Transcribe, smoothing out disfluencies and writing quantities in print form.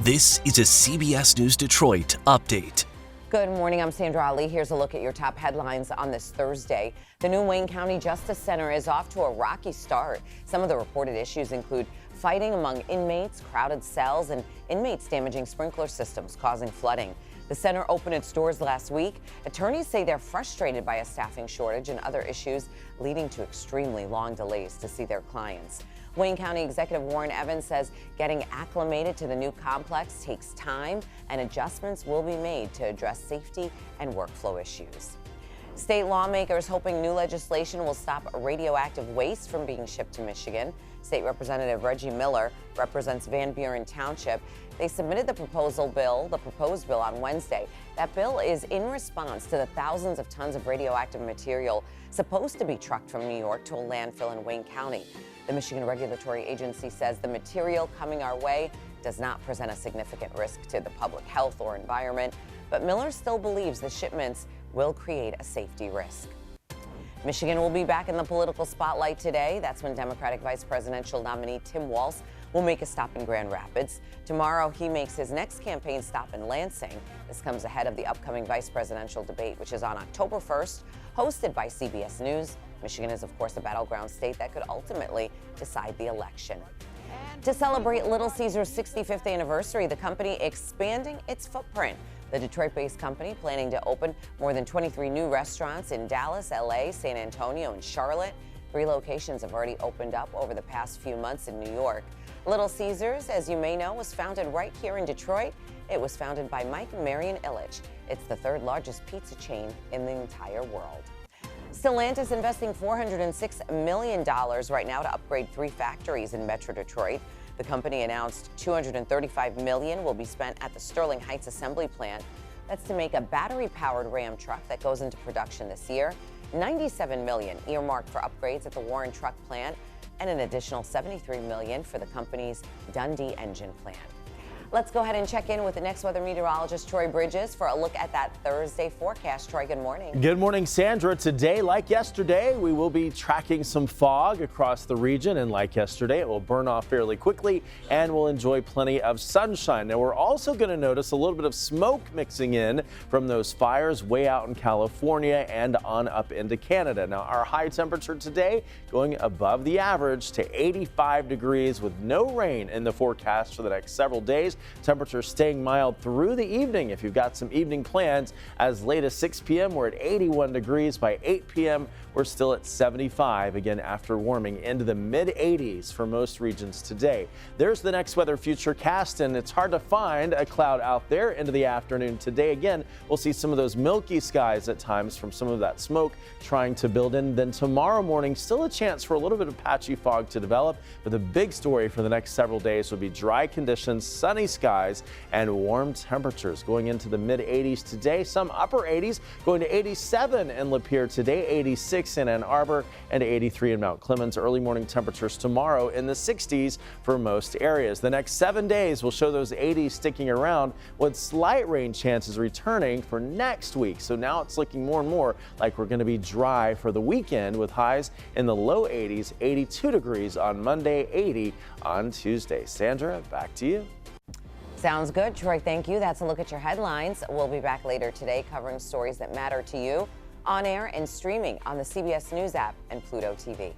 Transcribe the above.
This is a CBS News Detroit update. Good morning, I'm Sandra Ali. Here's a look at your top headlines on this Thursday. The new Wayne County Justice Center is off to a rocky start. Some of the reported issues include fighting among inmates, crowded cells, and inmates damaging sprinkler systems, causing flooding. The center opened its doors last week. Attorneys say they're frustrated by a staffing shortage and other issues, leading to extremely long delays to see their clients. Wayne County Executive Warren Evans says getting acclimated to the new complex takes time and adjustments will be made to address safety and workflow issues. State lawmakers hoping new legislation will stop radioactive waste from being shipped to Michigan. State Representative Reggie Miller represents Van Buren Township. They submitted the proposed bill on Wednesday. That bill is in response to the thousands of tons of radioactive material supposed to be trucked from New York to a landfill in Wayne County. The Michigan Regulatory Agency says the material coming our way does not present a significant risk to the public health or environment, but Miller still believes the shipments will create a safety risk. Michigan will be back in the political spotlight today. That's when Democratic Vice Presidential nominee Tim Walz will make a stop in Grand Rapids. Tomorrow, he makes his next campaign stop in Lansing. This comes ahead of the upcoming vice presidential debate, which is on October 1st, hosted by CBS News. Michigan is, of course, a battleground state that could ultimately decide the election. To celebrate Little Caesars' 65th anniversary, the company expanding its footprint. The Detroit-based company planning to open more than 23 new restaurants in Dallas, LA, San Antonio, and Charlotte. 3 locations have already opened up over the past few months in New York. Little Caesars, as you may know, was founded right here in Detroit. It was founded by Mike and Marion Illich. It's the 3rd largest pizza chain in the entire world. Stellantis investing $406 million right now to upgrade 3 factories in Metro Detroit. The company announced $235 million will be spent at the Sterling Heights assembly plant. That's to make a battery-powered Ram truck that goes into production this year. $97 million earmarked for upgrades at the Warren truck plant, and an additional $73 million for the company's Dundee engine plant. Let's go ahead and check in with the next weather meteorologist, Troy Bridges, for a look at that Thursday forecast. Troy, good morning. Good morning, Sandra. Today, like yesterday, we will be tracking some fog across the region. And like yesterday, it will burn off fairly quickly and we'll enjoy plenty of sunshine. Now, we're also going to notice a little bit of smoke mixing in from those fires way out in California and on up into Canada. Now, our high temperature today going above the average to 85 degrees with no rain in the forecast for the next several days. Temperatures staying mild through the evening if you've got some evening plans. As late as 6 p.m. we're at 81 degrees. By 8 p.m. we're still at 75, again after warming into the mid-80s for most regions today. There's the next weather futurecast, and it's hard to find a cloud out there into the afternoon today. Again, we'll see some of those milky skies at times from some of that smoke trying to build in. Then tomorrow morning, still a chance for a little bit of patchy fog to develop, but the big story for the next several days will be dry conditions, sunny skies, and warm temperatures going into the mid-80s today. Some upper 80s, going to 87 in Lapeer today, 86 in Ann Arbor, and 83 in Mount Clemens. Early morning temperatures tomorrow in the 60s for most areas. The next 7 days will show those 80s sticking around with slight rain chances returning for next week. So now it's looking more and more like we're going to be dry for the weekend with highs in the low 80s, 82 degrees on Monday, 80 on Tuesday. Sandra, back to you. Sounds good, Troy. Thank you. That's a look at your headlines. We'll be back later today covering stories that matter to you on air and streaming on the CBS News app and Pluto TV.